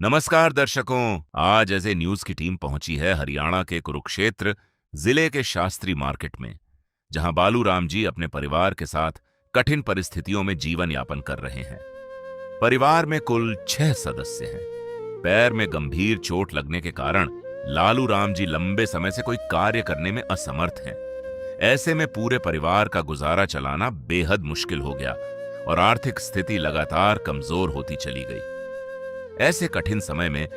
नमस्कार दर्शकों, आज एज ए न्यूज की टीम पहुंची है हरियाणा के कुरुक्षेत्र जिले के शास्त्री मार्केट में, जहां बालू राम जी अपने परिवार के साथ कठिन परिस्थितियों में जीवन यापन कर रहे हैं। परिवार में कुल 6 सदस्य हैं। पैर में गंभीर चोट लगने के कारण लालू राम जी लंबे समय से कोई कार्य करने में असमर्थ हैं। ऐसे में पूरे परिवार का गुजारा चलाना बेहद मुश्किल हो गया और आर्थिक स्थिति लगातार कमजोर होती चली गई। ऐसे कठिन समय में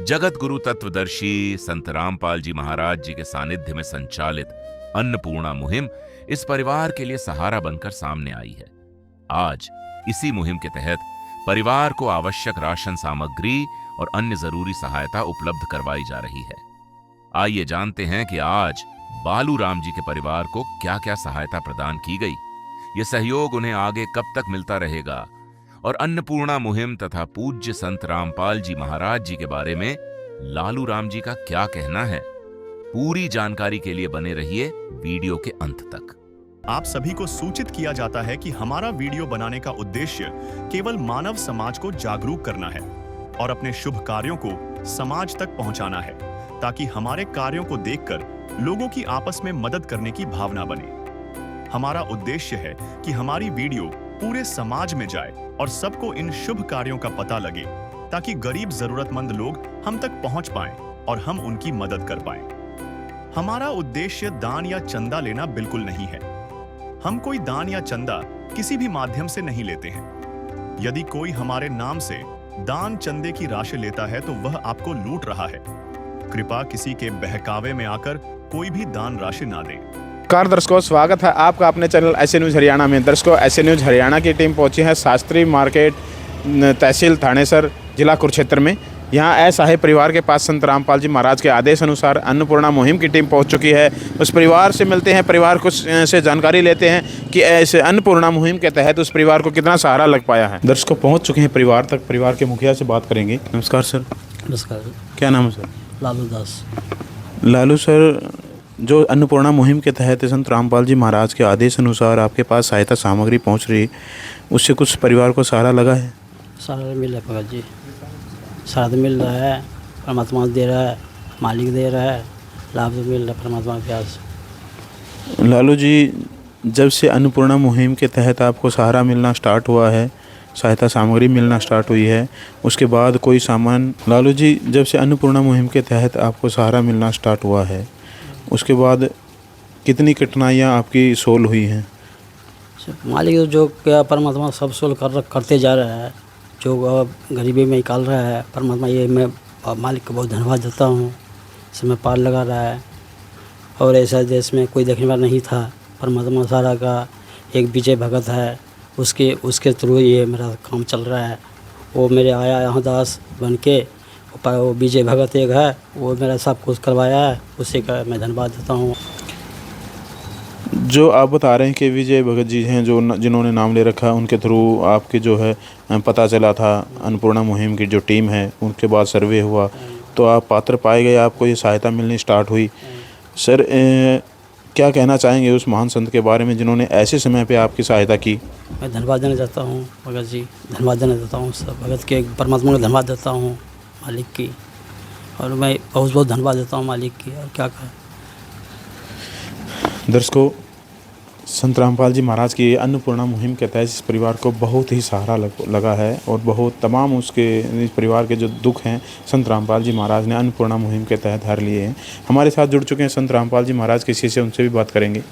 जगत गुरु तत्वदर्शी संत रामपाल जी महाराज जी के सानिध्य में संचालित अन्नपूर्णा मुहिम इस परिवार के लिए सहारा बनकर सामने आई है। आज इसी मुहिम के तहत परिवार को आवश्यक राशन सामग्री और अन्य जरूरी सहायता उपलब्ध करवाई जा रही है। आइए जानते हैं कि आज बालू राम जी के परिवार को क्या क्या सहायता प्रदान की गई, ये सहयोग उन्हें आगे कब तक मिलता रहेगा और अन्नपूर्णा मुहिम तथा पूज्य संत रामपाल जी महाराज जी के बारे में लालू राम जी का क्या कहना है। पूरी जानकारी के लिए बने रहिए वीडियो के अंत तक। आप सभी को सूचित किया जाता है कि हमारा वीडियो बनाने का उद्देश्य केवल मानव समाज को जागरूक करना है और अपने शुभ कार्यों को समाज तक पहुंचाना है, ताकि हमारे कार्यों को देखकर लोगों की आपस में मदद करने की भावना बने। हमारा उद्देश्य है कि हमारी वीडियो पूरे समाज में जाए और सबको इन शुभ कार्यों का पता लगे, ताकि गरीब जरूरतमंद लोग हम तक पहुंच पाएं और हम उनकी मदद कर पाएं। हमारा उद्देश्य दान या चंदा लेना बिल्कुल नहीं है। हम कोई दान या चंदा किसी भी माध्यम से नहीं लेते हैं। यदि कोई हमारे नाम से दान चंदे की राशि लेता है तो वह आपको लूट रहा है। कृपया किसी के बहकावे में आकर कोई भी दान राशि ना दें। नमस्कार दर्शकों, स्वागत है आपका अपने चैनल ऐसे न्यूज़ हरियाणा में। दर्शकों, ऐसे न्यूज़ हरियाणा की टीम पहुंची है शास्त्री मार्केट, तहसील थानेसर, जिला कुरुक्षेत्र में। यहां असहाय परिवार के पास संत रामपाल जी महाराज के आदेश अनुसार अन्नपूर्णा मुहिम की टीम पहुंच चुकी है। उस परिवार से मिलते हैं, परिवार को से जानकारी लेते हैं कि ऐसे अन्नपूर्णा मुहिम के तहत उस परिवार को कितना सहारा लग पाया है। दर्शकों, पहुँच चुके हैं परिवार तक। परिवार के मुखिया से बात करेंगे। नमस्कार सर। नमस्कार। क्या नाम है सर? लालू दास। लालू सर, जो अन्नपूर्णा मुहिम के तहत संत रामपाल जी महाराज के आदेश अनुसार आपके पास सहायता सामग्री पहुंच रही, उससे कुछ परिवार को सहारा लगा है? सहारा मिल रहा है भगत जी, सहारा मिल रहा है। परमात्मा दे रहा है, मालिक दे रहा है, लाभ तो मिल रहा है परमात्मा के प्यास। लालू जी, जब से अन्नपूर्णा मुहिम के तहत आपको सहारा मिलना स्टार्ट हुआ है, सहायता सामग्री मिलना स्टार्ट हुई है, उसके बाद कोई सामान, लालू जी जब से अन्नपूर्णा मुहिम के तहत आपको सहारा मिलना स्टार्ट हुआ है, उसके बाद कितनी कठिनाइयाँ आपकी सोल्व हुई हैं? मालिक जो क्या परमात्मा सब सोल्व करते जा रहा है, जो गरीबी में निकाल रहा है परमात्मा। ये मैं मालिक को बहुत धन्यवाद देता हूँ। समय पार लगा रहा है और ऐसा देश में कोई देखने वाला नहीं था। परमात्मा सारा का एक विजय भगत है, उसके थ्रू ये मेरा काम चल रहा है। वो मेरे आया यहाँ दास बन के, वो विजय भगत एक है, वो मेरा सब कुछ करवाया है, उसी का मैं धन्यवाद देता हूँ। जो आप बता रहे हैं कि विजय भगत जी हैं, जो जिन्होंने नाम ले रखा है, उनके थ्रू आपके जो है पता चला था अन्नपूर्णा मुहिम की जो टीम है, उनके बाद सर्वे हुआ तो आप पात्र पाए गए, आपको ये सहायता मिलनी स्टार्ट हुई। सर, क्या कहना चाहेंगे उस महान संत के बारे में जिन्होंने ऐसे समय पे आपकी सहायता की? मैं धन्यवाद देना चाहता हूँ भगत जी, धन्यवाद देना चाहता हूँ सब भगत के, परमात्मा को धन्यवाद देता हूँ मालिक की, और मैं बहुत बहुत धन्यवाद देता हूँ मालिक की। और क्या कहें। दर्शकों, संत रामपाल जी महाराज की अन्नपूर्णा मुहिम के तहत इस परिवार को बहुत ही सहारा लगा है और बहुत तमाम उसके इस परिवार के जो दुख हैं संत रामपाल जी महाराज ने अन्नपूर्णा मुहिम के तहत हर लिए हैं। हमारे साथ जुड़ चुके हैं संत रामपाल जी महाराज किसी से, उनसे भी बात करेंगे।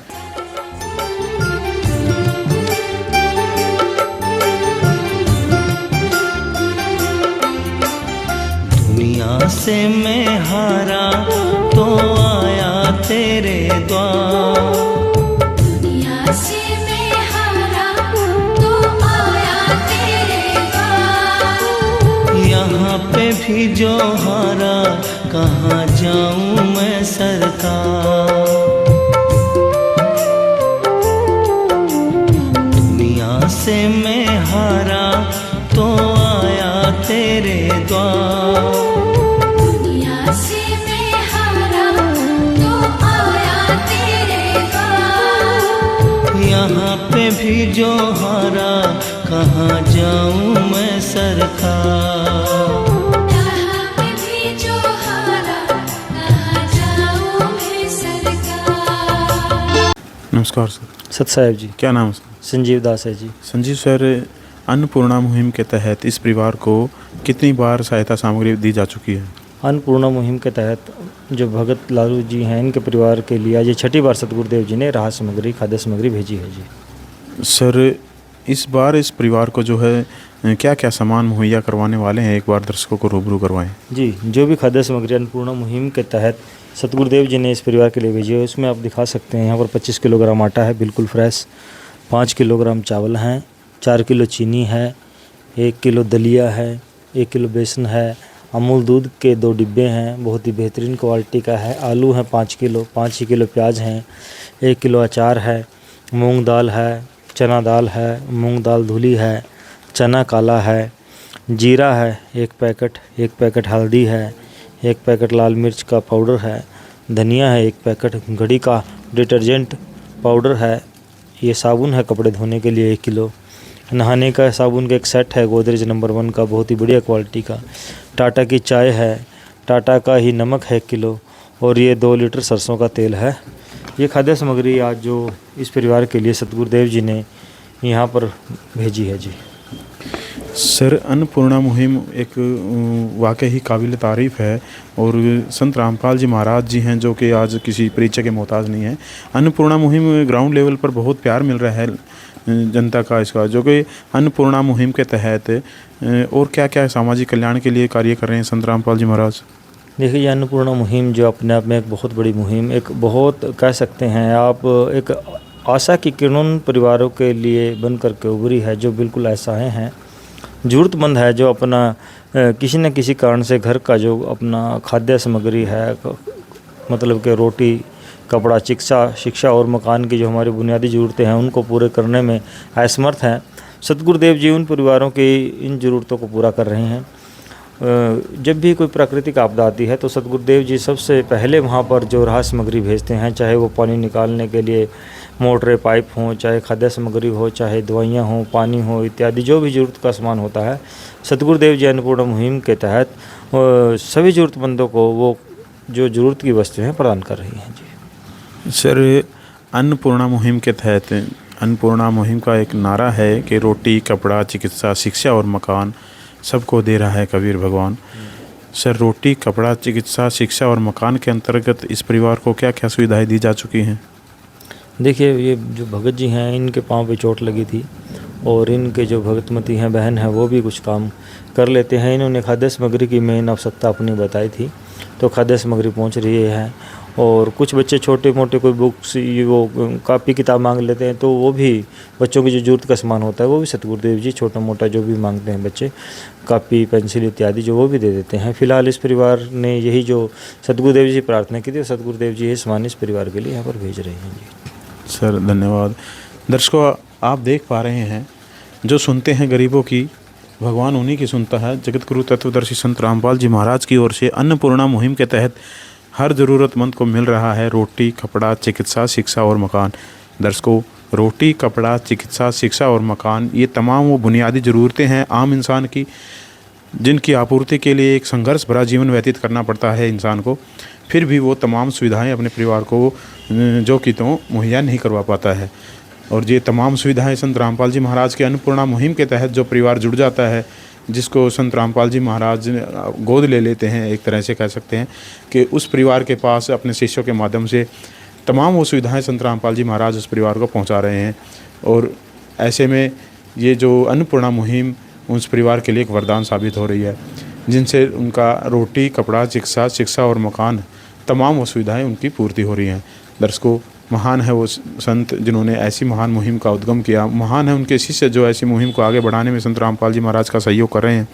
दुनिया से मैं हारा तो आया तेरे द्वार, दुनिया से मैं हारा तो आया तेरे द्वार। यहाँ पे भी जो हारा कहाँ जाऊँ मैं सरकार। दुनिया से मैं हारा तो आया तेरे द्वार, दुनिया से मैं हारा तो आया तेरे द्वार। यहाँ पे भी जो हारा कहाँ जाऊँ मैं सरकार। नमस्कार सर। सत साहेब जी। क्या नाम है सर? संजीव दास है जी। संजीव सर, अन्नपूर्णा मुहिम के तहत इस परिवार को कितनी बार सहायता सामग्री दी जा चुकी है? अन्नपूर्णा मुहिम के तहत जो भगत लालू जी हैं, इनके परिवार के लिए आज ये 6ठी बार सतगुरुदेव जी ने राहत सामग्री, खाद्य सामग्री भेजी है जी। सर, इस बार इस परिवार को जो है क्या क्या सामान मुहैया करवाने वाले हैं, एक बार दर्शकों को रूबरू करवाएं। जी, जो भी खाद्य सामग्री अन्नपूर्णा मुहिम के तहत सतगुरुदेव जी ने इस परिवार के लिए भेजी है, उसमें आप दिखा सकते हैं यहाँ पर 25 किलोग्राम आटा है बिल्कुल फ्रेश, 5 किलोग्राम चावल हैं, 4 किलो चीनी है, 1 किलो दलिया है, 1 किलो बेसन है, अमूल दूध के 2 डिब्बे हैं, बहुत ही बेहतरीन क्वालिटी का है, आलू हैं 5 किलो, 5 ही किलो प्याज हैं, 1 किलो अचार है, मूंग दाल है, चना दाल है, मूंग दाल धुली है, चना काला है, जीरा है 1 पैकेट, 1 पैकेट हल्दी है, 1 पैकेट लाल मिर्च का पाउडर है, धनिया है 1 पैकेट, घड़ी का डिटर्जेंट पाउडर है, ये साबुन है कपड़े धोने के लिए 1 किलो, नहाने का साबुन का एक सेट है गोदरेज नंबर 1 का, बहुत ही बढ़िया क्वालिटी का, टाटा की चाय है, टाटा का ही नमक है 1 किलो, और ये 2 लीटर सरसों का तेल है। ये खाद्य सामग्री आज जो इस परिवार के लिए सतगुरुदेव जी ने यहाँ पर भेजी है जी। सर, अन्नपूर्णा मुहिम एक वाकई ही काबिल तारीफ़ है और संत रामपाल जी महाराज जी हैं जो कि आज किसी परिचय के मोहताज नहीं है। अन्नपूर्णा मुहिम ग्राउंड लेवल पर बहुत प्यार मिल रहा है जनता का इसका, जो कि अन्नपूर्णा मुहिम के तहत और क्या क्या सामाजिक कल्याण के लिए कार्य कर रहे हैं संत रामपाल जी महाराज? देखिए, ये अन्नपूर्णा मुहिम जो अपने आप में एक बहुत बड़ी मुहिम, एक बहुत कह सकते हैं आप एक आशा की किरण परिवारों के लिए बन कर के उभरी है, जो बिल्कुल असहाय हैं, ज़रूरतमंद है, जो अपना किसी न किसी कारण से घर का जो अपना खाद्य सामग्री है, मतलब कि रोटी, कपड़ा, शिक्षा और मकान की जो हमारी बुनियादी ज़रूरतें हैं उनको पूरे करने में असमर्थ हैं। सतगुरुदेव जी उन परिवारों की इन ज़रूरतों को पूरा कर रहे हैं। जब भी कोई प्राकृतिक आपदा आती है तो सतगुरुदेव जी सबसे पहले वहाँ पर जो राहत सामग्री भेजते हैं, चाहे वो पानी निकालने के लिए मोटरें, पाइप हों, चाहे खाद्य सामग्री हो, चाहे दवाइयाँ हों, पानी हो इत्यादि, जो भी ज़रूरत का सामान होता है, सतगुरुदेव जी अन्नपूर्णा मुहिम के तहत सभी ज़रूरतमंदों को वो जो ज़रूरत की वस्तुएं प्रदान कर रही हैं जी। सर, अन्नपूर्णा मुहिम के तहत अन्नपूर्णा मुहिम का एक नारा है कि रोटी, कपड़ा, चिकित्सा, शिक्षा और मकान सबको दे रहा है कबीर भगवान। सर, रोटी, कपड़ा, चिकित्सा, शिक्षा और मकान के अंतर्गत इस परिवार को क्या क्या सुविधाएं दी जा चुकी हैं? देखिए, ये जो भगत जी हैं, इनके पाँव पे चोट लगी थी और इनके जो भगतमती हैं बहन हैं, वो भी कुछ काम कर लेते हैं। इन्होंने खाद्य सामग्री की मेन आवश्यकता अपनी बताई थी, तो खाद्य सामग्री पहुंच रही है। और कुछ बच्चे छोटे मोटे कोई बुक्स, वो कापी किताब मांग लेते हैं, तो वो भी बच्चों की जो ज़रूरत का सामान होता है वो भी सतगुरुदेव जी छोटा मोटा जो भी मांगते हैं बच्चे, कापी, पेंसिल इत्यादि, जो वो भी दे देते हैं। फिलहाल इस परिवार ने यही जो सतगुरुदेव जी प्रार्थना की थी, सतगुरुदेव जी ये सामान इस परिवार के लिए यहाँ पर भेज रहे हैं जी। सर, धन्यवाद। दर्शकों, आप देख पा रहे हैं, जो सुनते हैं गरीबों की, भगवान उन्हीं की सुनता है। जगत गुरु तत्वदर्शी संत रामपाल जी महाराज की ओर से अन्नपूर्णा मुहिम के तहत हर ज़रूरतमंद को मिल रहा है रोटी, कपड़ा, चिकित्सा, शिक्षा और मकान। दर्शकों, रोटी, कपड़ा, चिकित्सा, शिक्षा और मकान, ये तमाम वो बुनियादी ज़रूरतें हैं आम इंसान की, जिनकी आपूर्ति के लिए एक संघर्ष भरा जीवन व्यतीत करना पड़ता है इंसान को। फिर भी वो तमाम सुविधाएं अपने परिवार को जो कि तो मुहैया नहीं करवा पाता है। और ये तमाम सुविधाएं संत रामपाल जी महाराज के अन्नपूर्णा मुहिम के तहत जो परिवार जुड़ जाता है, जिसको संत रामपाल जी महाराज गोद ले लेते हैं, एक तरह से कह सकते हैं कि उस परिवार के पास अपने शिष्यों के माध्यम से तमाम वो सुविधाएं संत रामपाल जी महाराज उस परिवार को पहुंचा रहे हैं। और ऐसे में ये जो अन्नपूर्णा मुहिम उस परिवार के लिए एक वरदान साबित हो रही है, जिनसे उनका रोटी, कपड़ा, चिकित्सा, शिक्षा और मकान, तमाम वो सुविधाएँ उनकी पूर्ति हो रही हैं। दर्शकों, महान है वो संत जिन्होंने ऐसी महान मुहिम का उद्गम किया, महान है उनके शिष्य जो ऐसी मुहिम को आगे बढ़ाने में संत रामपाल जी महाराज का सहयोग कर रहे हैं।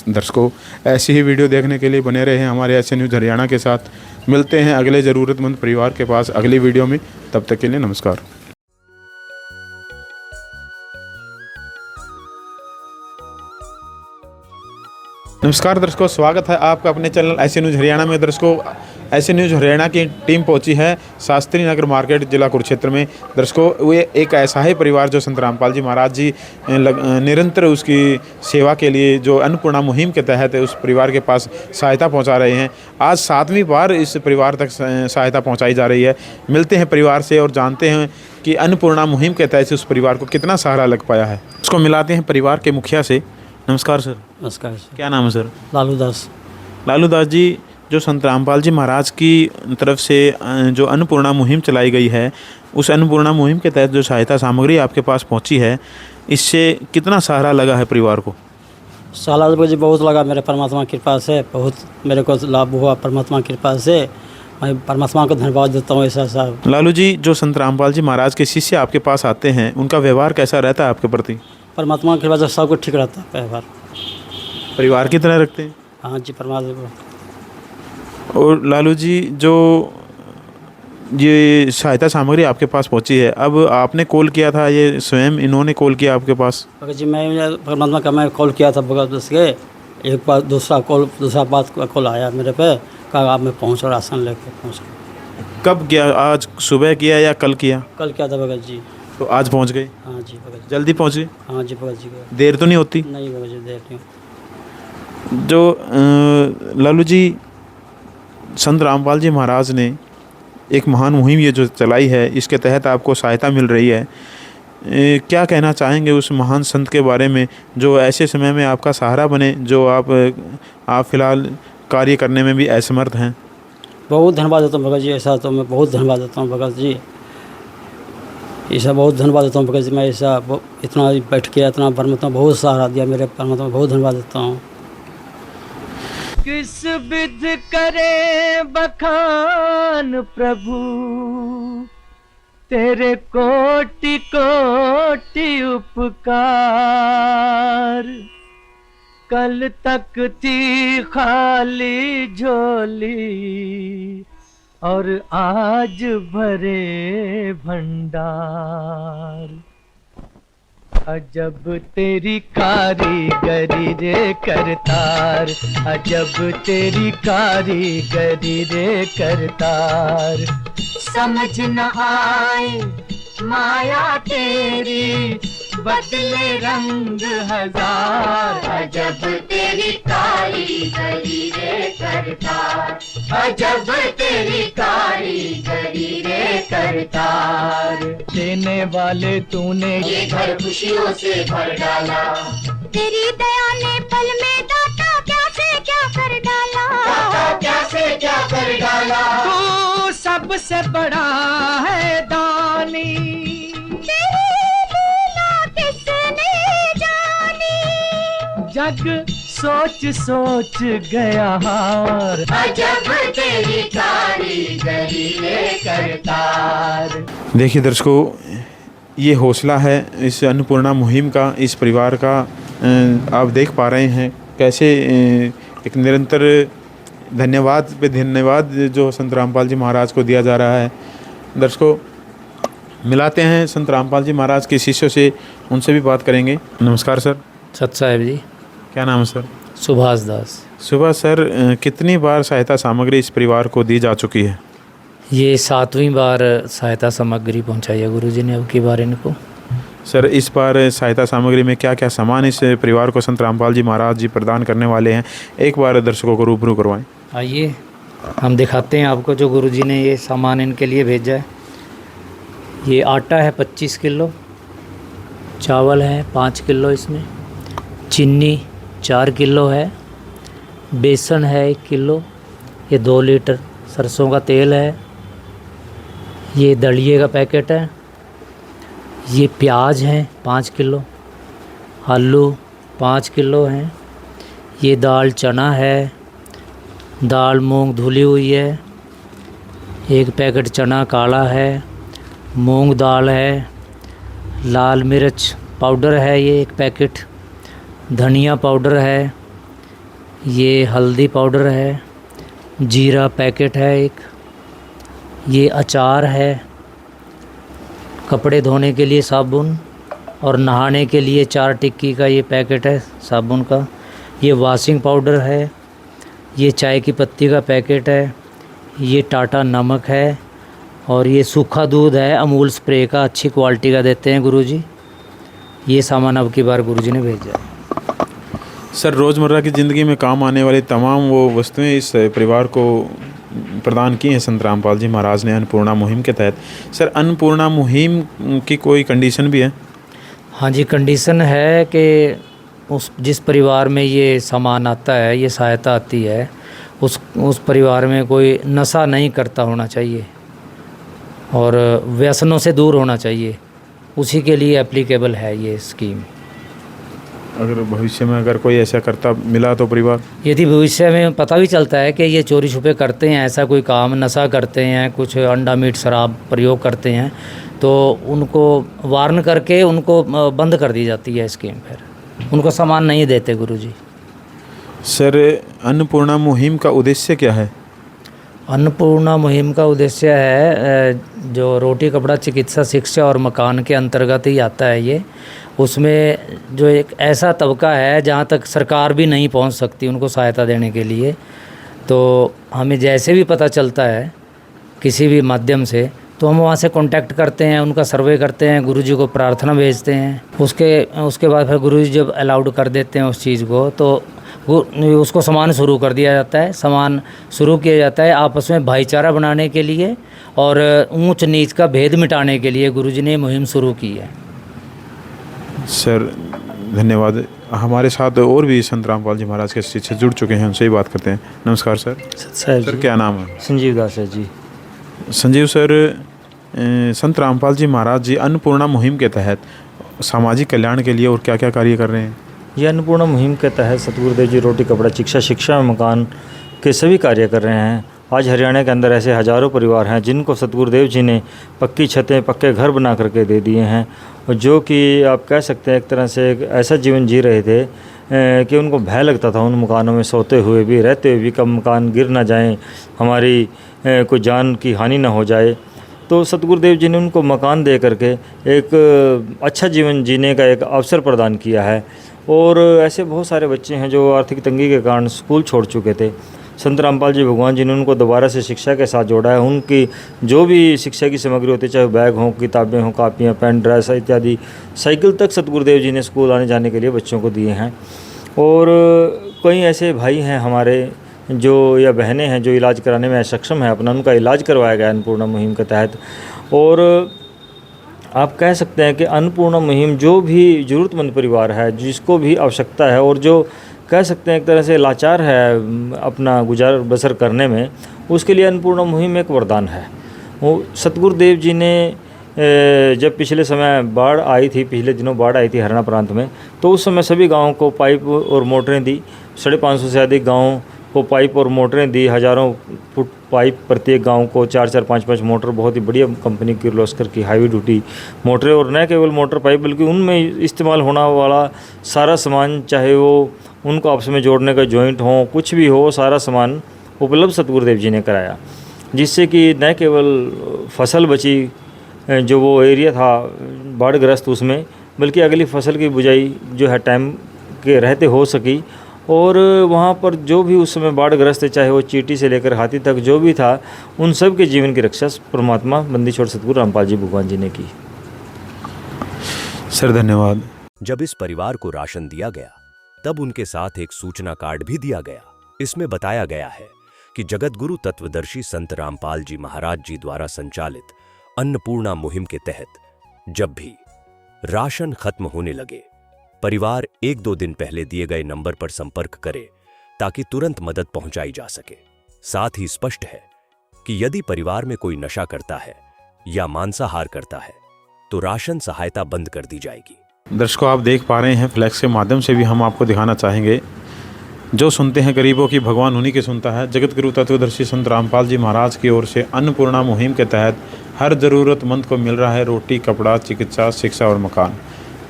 दर्शकों, ऐसी ही वीडियो देखने के लिए बने रहे हैं हमारे SN न्यूज़ हरियाणा के साथ। मिलते हैं अगले ज़रूरतमंद परिवार के पास अगली वीडियो में, तब तक के लिए नमस्कार। नमस्कार दर्शकों, स्वागत है आपका अपने चैनल SN न्यूज़ हरियाणा में। दर्शकों, SN न्यूज़ हरियाणा की टीम पहुंची है शास्त्री नगर मार्केट जिला कुरुक्षेत्र में। दर्शकों, वे एक ऐसा ही परिवार जो संत रामपाल जी महाराज जी निरंतर उसकी सेवा के लिए जो अन्नपूर्णा मुहिम के तहत उस परिवार के पास सहायता पहुंचा रहे हैं। आज 7वीं बार इस परिवार तक सहायता पहुंचाई जा रही है। मिलते हैं परिवार से और जानते हैं कि कि अन्नपूर्णा मुहिम के तहत उस परिवार को कितना सहारा लग पाया है। उसको मिलाते हैं परिवार के मुखिया से। नमस्कार सर। नमस्कार सर। क्या नाम है सर? लालू दास। लालू दास जी, जो संत रामपाल जी महाराज की तरफ से जो अन्नपूर्णा मुहिम चलाई गई है, उस अन्नपूर्णा मुहिम के तहत जो सहायता सामग्री आपके पास पहुंची है, इससे कितना सहारा लगा है परिवार को? साला मुझे बहुत लगा, मेरे परमात्मा की कृपा से बहुत मेरे को लाभ हुआ परमात्मा की कृपा से। मैं परमात्मा को धन्यवाद देता हूँ ऐसा साहब। लालू जी, जो संत रामपाल जी महाराज के शिष्य आपके पास आते हैं, उनका व्यवहार कैसा रहता है आपके प्रति? परमात्मा की कृपा से सब कुछ ठीक रहता है व्यवहार। परिवार की तरह रखते हैं? हाँ जी, परमात्मा। और लालू जी, जो ये सहायता सामग्री आपके पास पहुंची है, अब आपने कॉल किया था, ये स्वयं इन्होंने कॉल किया आपके पास? भगत जी, मैं परमात्मा का मैं कॉल किया था भगत बस के, एक बार दूसरा बात का कॉल आया मेरे पे, कहा आप मैं पहुँच राशन लेके पहुँच। कब किया? आज सुबह किया या कल किया? कल किया था भगत जी। तो आज पहुंच गए? हाँ जी भगत जी। जल्दी पहुंचे? हाँ जी भगत जी। देर तो नहीं होती? नहीं भगत जी, देर नहीं। जो लालू जी, संत रामपाल जी महाराज ने एक महान मुहिम ये जो चलाई है, इसके तहत आपको सहायता मिल रही है, क्या कहना चाहेंगे उस महान संत के बारे में जो ऐसे समय में आपका सहारा बने, जो आप फ़िलहाल कार्य करने में भी असमर्थ हैं? बहुत धन्यवाद देता हूँ भगत जी, ऐसा तो मैं बहुत धन्यवाद देता हूँ भगत जी, ऐसा बहुत धन्यवाद देता हूँ भगत जी। मैं ऐसा इतना बैठ के इतना परमात्मा बहुत सहारा दिया मेरे परमात्मा, बहुत धन्यवाद देता हूँ। किस विध करे बखान प्रभु, तेरे कोटि कोटि उपकार। कल तक थी खाली झोली और आज भरे भंडार। अजब तेरी कारीगरी रे करतार, अजब तेरी कारीगरी रे करतार। समझ न आए माया तेरी, बदले रंग हजार। अजब तेरी कारीगरी रे करतार, अजब तेरी कारीगरी रे करतार। देने वाले तूने ये घर खुशियों से भर डाला, तेरी दया ने पल में दाता क्या से क्या कर डाला, दाता क्या से क्या कर डाला। तू सबसे बड़ा है दानी, जग सोच सोच गया हार। अजब तेरी कारीगरी रे करतार। देखिए दर्शकों, ये हौसला है इस अन्नपूर्णा मुहिम का, इस परिवार का। आप देख पा रहे हैं कैसे एक निरंतर धन्यवाद पे धन्यवाद जो संत रामपाल जी महाराज को दिया जा रहा है। दर्शकों, मिलाते हैं संत रामपाल जी महाराज के शिष्यों से, उनसे भी बात करेंगे। नमस्कार सर। सत साहेब जी। क्या नाम है सर? सुभाष दास। सुभाष सर, कितनी बार सहायता सामग्री इस परिवार को दी जा चुकी है? ये 7वीं बार सहायता सामग्री पहुंचाई है गुरुजी ने अब की बार इनको। सर, इस बार सहायता सामग्री में क्या क्या सामान इस परिवार को संत रामपाल जी महाराज जी प्रदान करने वाले हैं, एक बार दर्शकों को रूबरू करवाएं। आइए हम दिखाते हैं आपको जो गुरुजी ने ये सामान इनके लिए भेजा है। ये आटा है 25 किलो, चावल है 5 किलो, इसमें चीनी 4 किलो है, बेसन है 1 किलो, ये 2 लीटर सरसों का तेल है, ये दलिए का पैकेट है, ये प्याज हैं 5 किलो, आलू 5 किलो हैं, ये दाल चना है, दाल मूंग धुली हुई है, 1 पैकेट चना काला है, मूंग दाल है, लाल मिर्च पाउडर है ये 1 पैकेट, धनिया पाउडर है, ये हल्दी पाउडर है, जीरा पैकेट है 1, ये अचार है, कपड़े धोने के लिए साबुन और नहाने के लिए 4 टिक्की का ये पैकेट है साबुन का, ये वॉशिंग पाउडर है, ये चाय की पत्ती का पैकेट है, ये टाटा नमक है और ये सूखा दूध है अमूल स्प्रे का, अच्छी क्वालिटी का देते हैं गुरुजी। ये सामान अब की बार गुरुजी ने भेजा है। सर, रोज़मर्रा की ज़िंदगी में काम आने वाली तमाम वो वस्तुएं इस परिवार को प्रदान की हैं संत रामपाल जी महाराज ने अन्नपूर्णा मुहिम के तहत। सर, अन्नपूर्णा मुहिम की कोई कंडीशन भी है? हाँ जी, कंडीशन है कि जिस परिवार में ये सामान आता है, ये सहायता आती है, उस परिवार में कोई नशा नहीं करता होना चाहिए और व्यसनों से दूर होना चाहिए। उसी के लिए एप्लीकेबल है ये स्कीम। अगर भविष्य में अगर कोई ऐसा करता मिला तो परिवार, यदि भविष्य में पता भी चलता है कि ये चोरी छुपे करते हैं, ऐसा कोई काम, नशा करते हैं, कुछ अंडा मीट शराब प्रयोग करते हैं, तो उनको वार्न करके उनको बंद कर दी जाती है स्कीम। फिर उनको सामान नहीं देते गुरुजी। सर, अन्नपूर्णा मुहिम का उद्देश्य क्या है? अन्नपूर्णा मुहिम का उद्देश्य है जो रोटी कपड़ा चिकित्सा शिक्षा और मकान के अंतर्गत ही आता है ये। उसमें जो एक ऐसा तबका है जहाँ तक सरकार भी नहीं पहुँच सकती उनको सहायता देने के लिए, तो हमें जैसे भी पता चलता है किसी भी माध्यम से, तो हम वहाँ से कांटेक्ट करते हैं, उनका सर्वे करते हैं, गुरुजी को प्रार्थना भेजते हैं। उसके बाद फिर गुरुजी जब अलाउड कर देते हैं उस चीज़ को, तो उसको सामान शुरू कर दिया जाता है। सामान शुरू किया जाता है आपस में भाईचारा बनाने के लिए और ऊंच नीच का भेद मिटाने के लिए गुरुजी ने मुहिम शुरू की है। सर, धन्यवाद। हमारे साथ और भी संत रामपाल जी महाराज के शिष्य जुड़ चुके हैं, उनसे ही बात करते हैं। नमस्कार सर। सर, क्या नाम है? संजीव दास है जी। संजीव सर, संत रामपाल जी महाराज जी अन्नपूर्णा मुहिम के तहत सामाजिक कल्याण के लिए और क्या क्या कार्य कर रहे हैं? ये अन्नपूर्णा मुहिम के तहत सतगुरुदेव जी रोटी कपड़ा चिकित्सा शिक्षा और मकान के सभी कार्य कर रहे हैं। आज हरियाणा के अंदर ऐसे हज़ारों परिवार हैं जिनको सतगुरुदेव जी ने पक्की छतें, पक्के घर बना करके दे दिए हैं, और जो कि आप कह सकते हैं एक तरह से एक ऐसा जीवन जी रहे थे कि उनको भय लगता था उन मकानों में सोते हुए भी, रहते हुए भी, कब मकान गिर ना जाएं, हमारी कोई जान की हानि ना हो जाए। तो सतगुरुदेव जी ने उनको मकान दे करके एक अच्छा जीवन जीने का एक अवसर प्रदान किया है। और ऐसे बहुत सारे बच्चे हैं जो आर्थिक तंगी के कारण स्कूल छोड़ चुके थे। संत रामपाल जी भगवान जी ने उनको दोबारा से शिक्षा के साथ जोड़ा है। उनकी जो भी शिक्षा की सामग्री होती है, चाहे बैग हो, किताबें हों, कापियाँ, पेन, ड्रेस इत्यादि, साइकिल तक सतगुरुदेव जी ने स्कूल आने जाने के लिए बच्चों को दिए हैं। और कई ऐसे भाई हैं हमारे जो या बहनें हैं जो इलाज कराने में सक्षम है अपना, उनका इलाज करवाया गया अन्नपूर्णा मुहिम के तहत। और आप कह सकते हैं कि अन्नपूर्णा मुहिम जो भी ज़रूरतमंद परिवार है, जिसको भी आवश्यकता है और जो कह सकते हैं एक तरह से लाचार है अपना गुजार बसर करने में, उसके लिए अन्नपूर्णा मुहिम एक वरदान है। वो सतगुरुदेव जी ने जब पिछले समय बाढ़ आई थी, पिछले दिनों बाढ़ आई थी हरियाणा प्रांत में, तो उस समय सभी गाँवों को पाइप और मोटरें दी। 550 से अधिक गाँव को पाइप और मोटरें दी। हज़ारों फुट पाइप प्रत्येक गांव को, 4-4, 5-5 मोटर, बहुत ही बढ़िया कंपनी की किर्लोस्कर की हाईवी ड्यूटी मोटरें। और न केवल मोटर पाइप बल्कि उनमें इस्तेमाल होने वाला सारा सामान, चाहे वो उनको आपस में जोड़ने का जॉइंट हो, कुछ भी हो, सारा सामान उपलब्ध सतगुरुदेव जी ने कराया, जिससे कि न केवल फसल बची जो वो एरिया था बाढ़ग्रस्त उसमें, बल्कि अगली फसल की बुझाई जो है टाइम के रहते हो सकी। और वहाँ पर जो भी उस समय बाढ़ग्रस्त है, चाहे वो चींटी से लेकर हाथी तक जो भी था, उन सब के जीवन की रक्षा परमात्मा बंदी छोड़ सतगुरु रामपाल जी भगवान जी ने की। सर, धन्यवाद। जब इस परिवार को राशन दिया गया तब उनके साथ एक सूचना कार्ड भी दिया गया। इसमें बताया गया है कि जगतगुरु तत्वदर्शी संत रामपाल जी महाराज जी द्वारा संचालित अन्नपूर्णा मुहिम के तहत जब भी राशन खत्म होने लगे, परिवार 1-2 दिन पहले दिए गए नंबर पर संपर्क करे ताकि तुरंत मदद पहुंचाई जा सके। साथ ही स्पष्ट है कि यदि परिवार में कोई नशा करता है या मांसाहार करता है तो राशन सहायता बंद कर दी जाएगी। दर्शकों, आप देख पा रहे हैं, फ्लैक्स के माध्यम से भी हम आपको दिखाना चाहेंगे। जो सुनते हैं गरीबों की, भगवान उन्हीं की सुनता है। जगतगुरु तत्वदर्शी संत रामपाल जी महाराज की ओर से अन्नपूर्णा मुहिम के तहत हर ज़रूरतमंद को मिल रहा है रोटी, कपड़ा, चिकित्सा, शिक्षा और मकान।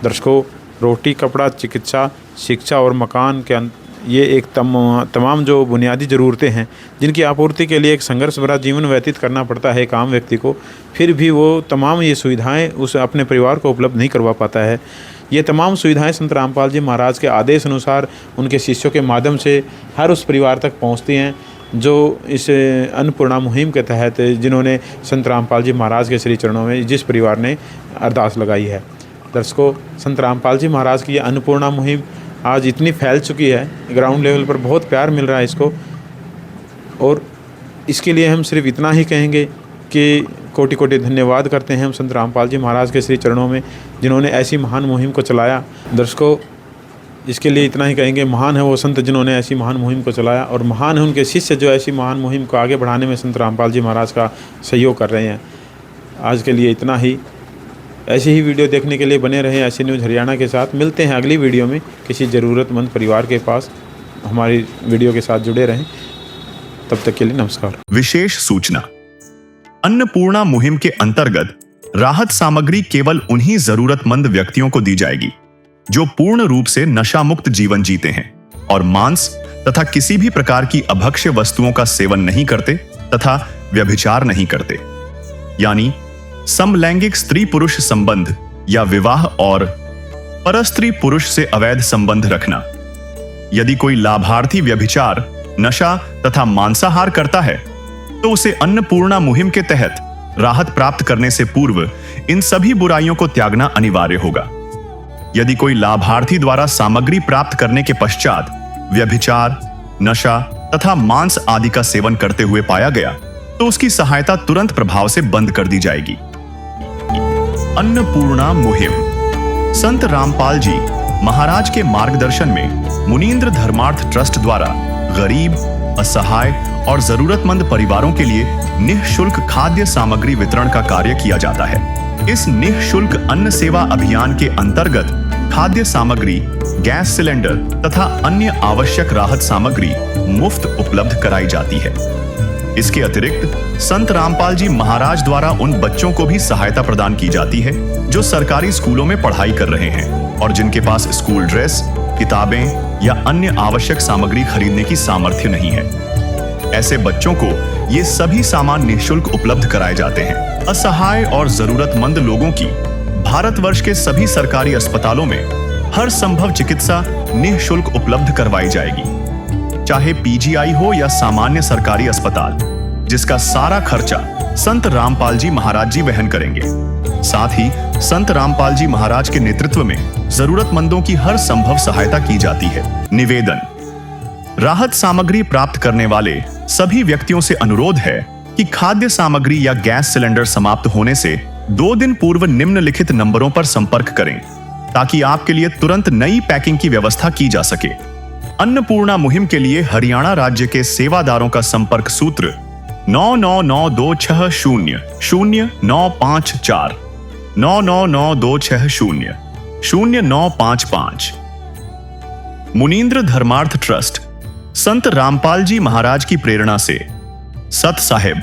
दर्शकों, रोटी, कपड़ा, चिकित्सा, शिक्षा और मकान के ये एक तमाम जो बुनियादी ज़रूरतें हैं, जिनकी आपूर्ति के लिए एक संघर्ष भरा जीवन व्यतीत करना पड़ता है एक आम व्यक्ति को, फिर भी वो तमाम ये सुविधाएं उस अपने परिवार को उपलब्ध नहीं करवा पाता है। ये तमाम सुविधाएं संत रामपाल जी महाराज के आदेश अनुसार उनके शिष्यों के माध्यम से हर उस परिवार तक पहुँचती हैं जो इस अन्नपूर्णा मुहिम के तहत जिन्होंने संत रामपाल जी महाराज के श्री चरणों में जिस परिवार ने अरदास लगाई है। दर्शकों, संत रामपाल जी महाराज की ये अन्नपूर्णा मुहिम आज इतनी फैल चुकी है, ग्राउंड लेवल पर बहुत प्यार मिल रहा है इसको, और इसके लिए हम सिर्फ इतना ही कहेंगे कि कोटि कोटि धन्यवाद करते हैं हम संत रामपाल जी महाराज के श्री चरणों में, जिन्होंने ऐसी महान मुहिम को चलाया। दर्शकों, इसके लिए इतना ही कहेंगे, महान है वो संत जिन्होंने ऐसी महान मुहिम को चलाया, और महान है उनके शिष्य जो ऐसी महान मुहिम को आगे बढ़ाने में संत रामपाल जी महाराज का सहयोग कर रहे हैं। आज के लिए इतना ही। ऐसी ही वीडियो देखने के लिए बने रहें ऐसे न्यूज़ हरियाणा के साथ। मिलते हैं अगली वीडियो में किसी ज़रूरतमंद परिवार के पास। हमारी वीडियो के साथ जुड़े रहें। तब तक के लिए नमस्कार। विशेष सूचना, अन्नपूर्णा मुहिम के अंतर्गत राहत सामग्री केवल उन्हीं जरूरतमंद व्यक्तियों को दी जाएगी जो पूर्ण रूप से नशा मुक्त जीवन जीते हैं और मांस तथा किसी भी प्रकार की अभक्ष्य वस्तुओं का सेवन नहीं करते तथा व्यभिचार नहीं करते, यानी समलैंगिक स्त्री पुरुष संबंध या विवाह और परस्त्री पुरुष से अवैध संबंध रखना। यदि कोई लाभार्थी व्यभिचार, नशा तथा मांसाहार करता है तो उसे अन्नपूर्णा मुहिम के तहत राहत प्राप्त करने से पूर्व इन सभी बुराइयों को त्यागना अनिवार्य होगा। यदि कोई लाभार्थी द्वारा सामग्री प्राप्त करने के पश्चात व्यभिचार, नशा तथा मांस आदि का सेवन करते हुए पाया गया तो उसकी सहायता तुरंत प्रभाव से बंद कर दी जाएगी। अन्नपूर्णा मुहिम संत रामपाल जी महाराज के मार्गदर्शन में मुनींद्र धर्मार्थ ट्रस्ट द्वारा गरीब, असहाय और जरूरतमंद परिवारों के लिए निःशुल्क खाद्य सामग्री वितरण का कार्य किया जाता है। इस निःशुल्क अन्न सेवा अभियान के अंतर्गत खाद्य सामग्री, गैस सिलेंडर तथा अन्य आवश्यक राहत सामग्री मुफ्त उपलब्ध कराई जाती है। इसके अतिरिक्त संत रामपाल जी महाराज द्वारा उन बच्चों को भी सहायता प्रदान की जाती है जो सरकारी स्कूलों में पढ़ाई कर रहे हैं और जिनके पास स्कूल ड्रेस, किताबें या अन्य आवश्यक सामग्री खरीदने की सामर्थ्य नहीं है। ऐसे बच्चों को ये सभी सामान निःशुल्क उपलब्ध कराए जाते हैं। असहाय और जरूरतमंद लोगों की भारतवर्ष के सभी सरकारी अस्पतालों में हर संभव चिकित्सा निःशुल्क उपलब्ध करवाई जाएगी, चाहे पीजीआई हो या सामान्य सरकारी अस्पताल, जिसका सारा खर्चा संत रामपाल जी महाराज जी वहन करेंगे। साथ ही संत रामपाल जी महाराज के नेतृत्व में जरूरतमंदों की हर संभव सहायता की जाती है। निवेदन, राहत सामग्री प्राप्त करने वाले सभी व्यक्तियों से अनुरोध है कि खाद्य सामग्री या गैस सिलेंडर समाप्त होने से 2 दिन पूर्व निम्नलिखित नंबरों पर संपर्क करें ताकि आपके लिए तुरंत नई पैकिंग की व्यवस्था की जा सके। अन्नपूर्णा मुहिम के लिए हरियाणा राज्य के सेवादारों का संपर्क सूत्र 9992600954 9992600955। मुनींद्र धर्मार्थ ट्रस्ट संत रामपाल जी महाराज की प्रेरणा से सत साहिब